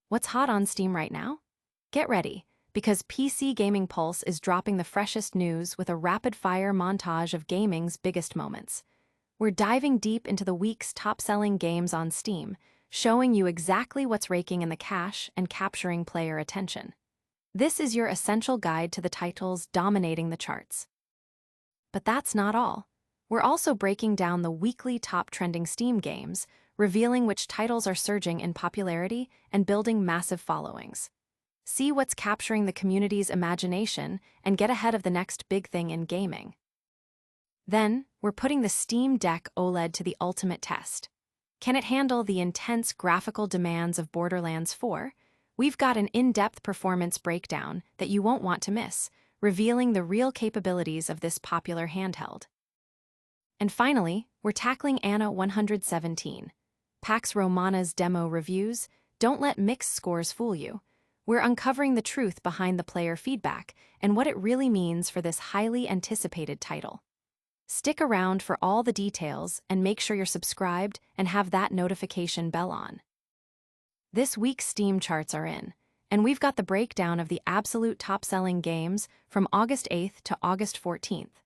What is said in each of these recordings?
What's hot on Steam right now? Get ready, because PC Gaming Pulse is dropping the freshest news with a rapid-fire montage of gaming's biggest moments. We're diving deep into the week's top-selling games on Steam, showing you exactly what's raking in the cash and capturing player attention. This is your essential guide to the titles dominating the charts. But that's not all. We're also breaking down the weekly top trending Steam games, revealing which titles are surging in popularity and building massive followings. See what's capturing the community's imagination and get ahead of the next big thing in gaming. Then, we're putting the Steam Deck OLED to the ultimate test. Can it handle the intense graphical demands of Borderlands 4? We've got an in-depth performance breakdown that you won't want to miss, revealing the real capabilities of this popular handheld. And finally, we're tackling Anno 117. Pax Romana's demo reviews. Don't let mixed scores fool you. We're uncovering the truth behind the player feedback and what it really means for this highly anticipated title. Stick around for all the details and make sure you're subscribed and have that notification bell on. This week's Steam charts are in, and we've got the breakdown of the absolute top-selling games from August 8th to August 14th.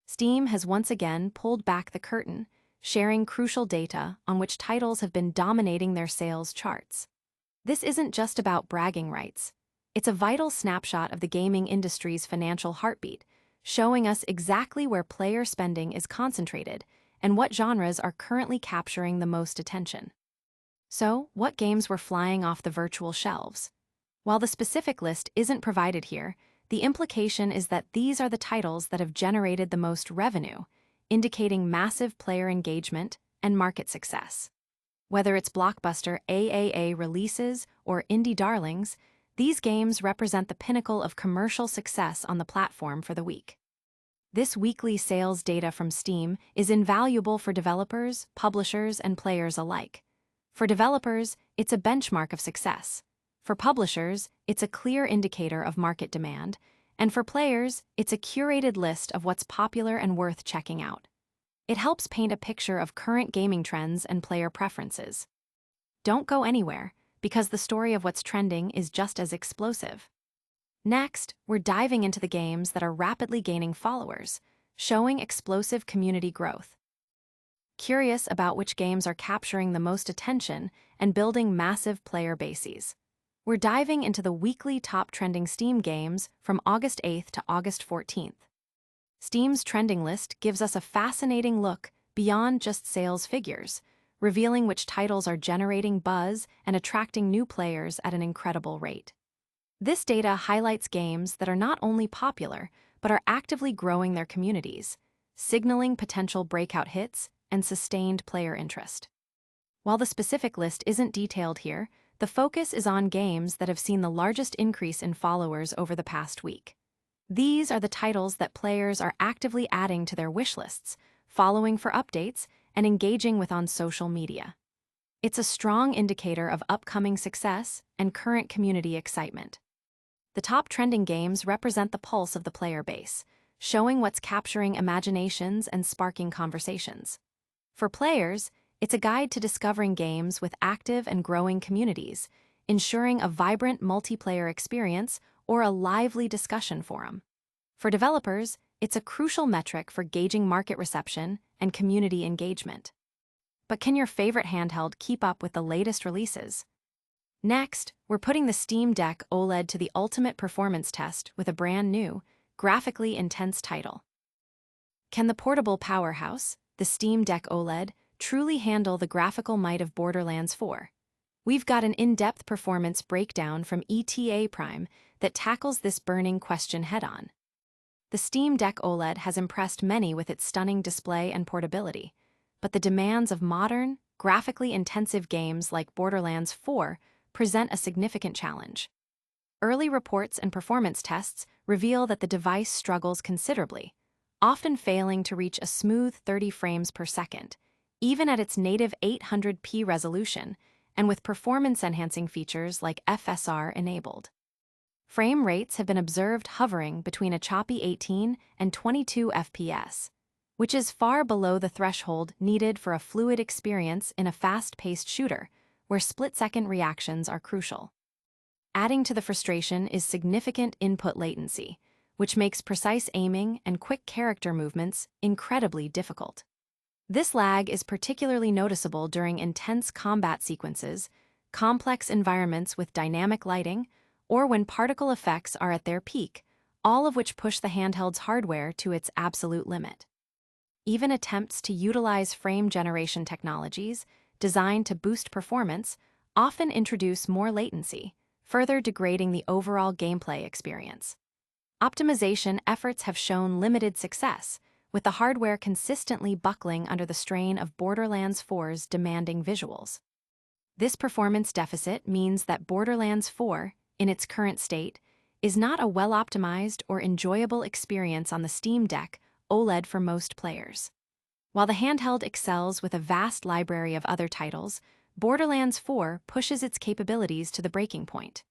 Steam has once again pulled back the curtain, sharing crucial data on which titles have been dominating their sales charts. This isn't just about bragging rights. It's a vital snapshot of the gaming industry's financial heartbeat, showing us exactly where player spending is concentrated and what genres are currently capturing the most attention. So, what games were flying off the virtual shelves? While the specific list isn't provided here, the implication is that these are the titles that have generated the most revenue, indicating massive player engagement and market success. Whether it's blockbuster AAA releases or indie darlings, these games represent the pinnacle of commercial success on the platform for the week. This weekly sales data from Steam is invaluable for developers, publishers, and players alike. For developers, it's a benchmark of success. For publishers, it's a clear indicator of market demand. And for players, it's a curated list of what's popular and worth checking out. It helps paint a picture of current gaming trends and player preferences. Don't go anywhere, because the story of what's trending is just as explosive. Next, we're diving into the games that are rapidly gaining followers, showing explosive community growth. Curious about which games are capturing the most attention and building massive player bases? We're diving into the weekly top trending Steam games from August 8th to August 14th. Steam's trending list gives us a fascinating look beyond just sales figures, revealing which titles are generating buzz and attracting new players at an incredible rate. This data highlights games that are not only popular, but are actively growing their communities, signaling potential breakout hits and sustained player interest. While the specific list isn't detailed here, the focus is on games that have seen the largest increase in followers over the past week. These are the titles that players are actively adding to their wishlists, following for updates, and engaging with on social media. It's a strong indicator of upcoming success and current community excitement. The top trending games represent the pulse of the player base, showing what's capturing imaginations and sparking conversations. For players, it's a guide to discovering games with active and growing communities, ensuring a vibrant multiplayer experience or a lively discussion forum. For developers, it's a crucial metric for gauging market reception and community engagement. But can your favorite handheld keep up with the latest releases? Next, we're putting the Steam Deck OLED to the ultimate performance test with a brand new, graphically intense title. Can the portable powerhouse, the Steam Deck OLED, truly handle the graphical might of Borderlands 4? We've got an in-depth performance breakdown from ETA Prime that tackles this burning question head-on. The Steam Deck OLED has impressed many with its stunning display and portability, but the demands of modern, graphically intensive games like Borderlands 4 present a significant challenge. Early reports and performance tests reveal that the device struggles considerably, often failing to reach a smooth 30 frames per second, even at its native 800p resolution, and with performance-enhancing features like FSR enabled. Frame rates have been observed hovering between a choppy 18 and 22 FPS, which is far below the threshold needed for a fluid experience in a fast-paced shooter, where split-second reactions are crucial. Adding to the frustration is significant input latency, which makes precise aiming and quick character movements incredibly difficult. This lag is particularly noticeable during intense combat sequences, complex environments with dynamic lighting, or when particle effects are at their peak, all of which push the handheld's hardware to its absolute limit. Even attempts to utilize frame generation technologies designed to boost performance often introduce more latency, further degrading the overall gameplay experience. Optimization efforts have shown limited success, with the hardware consistently buckling under the strain of Borderlands 4's demanding visuals. This performance deficit means that Borderlands 4, in its current state, is not a well-optimized or enjoyable experience on the Steam Deck OLED for most players. While the handheld excels with a vast library of other titles, Borderlands 4 pushes its capabilities to the breaking point.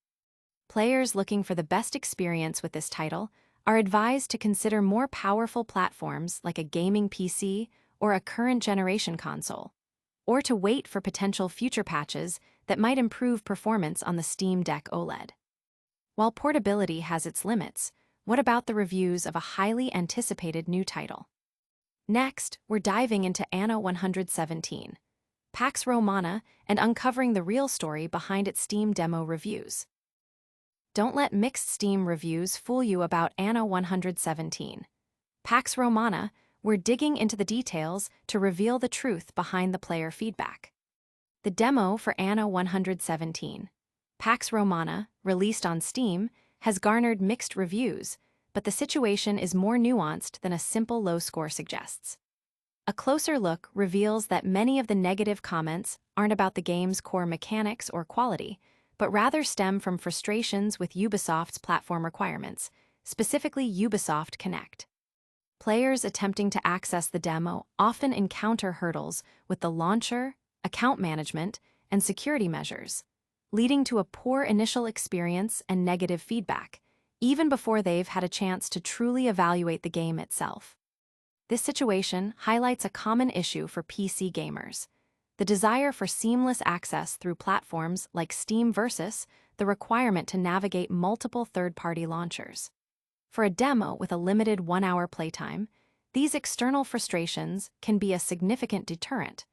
Players looking for the best experience with this title are advised to consider more powerful platforms like a gaming PC or a current-generation console, or to wait for potential future patches that might improve performance on the Steam Deck OLED. While portability has its limits, what about the reviews of a highly anticipated new title? Next, we're diving into Anno 117, Pax Romana, and uncovering the real story behind its Steam demo reviews. Don't let mixed Steam reviews fool you about Anno 117. Pax Romana, we're digging into the details to reveal the truth behind the player feedback. The demo for Anno 117, Pax Romana, released on Steam, has garnered mixed reviews, but the situation is more nuanced than a simple low score suggests. A closer look reveals that many of the negative comments aren't about the game's core mechanics or quality, but rather stem from frustrations with Ubisoft's platform requirements, specifically Ubisoft Connect. Players attempting to access the demo often encounter hurdles with the launcher, account management, and security measures, leading to a poor initial experience and negative feedback, even before they've had a chance to truly evaluate the game itself. This situation highlights a common issue for PC gamers: the desire for seamless access through platforms like Steam versus the requirement to navigate multiple third-party launchers. For a demo with a limited 1-hour playtime, these external frustrations can be a significant deterrent,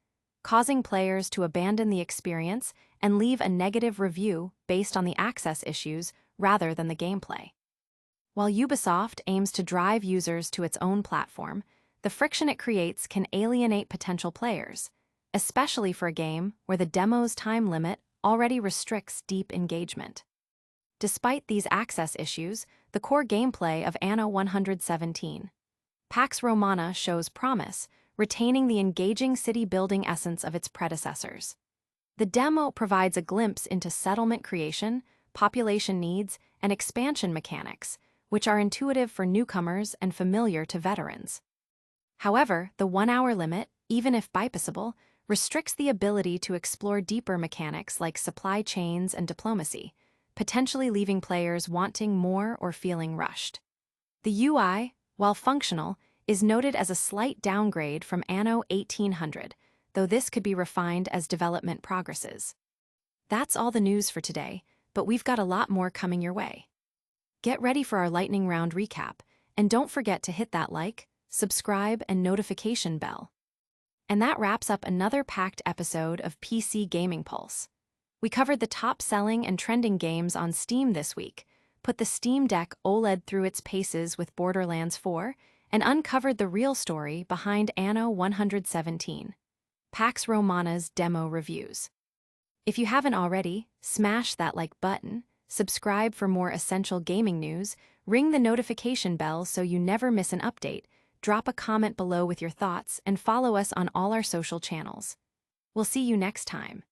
causing players to abandon the experience and leave a negative review based on the access issues rather than the gameplay. While Ubisoft aims to drive users to its own platform, the friction it creates can alienate potential players, especially for a game where the demo's time limit already restricts deep engagement. Despite these access issues, the core gameplay of Anno 117, Pax Romana, shows promise, retaining the engaging city-building essence of its predecessors. The demo provides a glimpse into settlement creation, population needs, and expansion mechanics, which are intuitive for newcomers and familiar to veterans. However, the 1-hour limit, even if bypassable, restricts the ability to explore deeper mechanics like supply chains and diplomacy, potentially leaving players wanting more or feeling rushed. The UI, while functional, is noted as a slight downgrade from Anno 1800, though this could be refined as development progresses. That's all the news for today, but we've got a lot more coming your way. Get ready for our lightning round recap, and don't forget to hit that like, subscribe, and notification bell. And that wraps up another packed episode of PC Gaming Pulse. We covered the top-selling and trending games on Steam this week, put the Steam Deck OLED through its paces with Borderlands 4, and uncovered the real story behind Anno 117, Pax Romana's demo reviews. If you haven't already, smash that like button, subscribe for more essential gaming news, ring the notification bell so you never miss an update, drop a comment below with your thoughts, and follow us on all our social channels. We'll see you next time.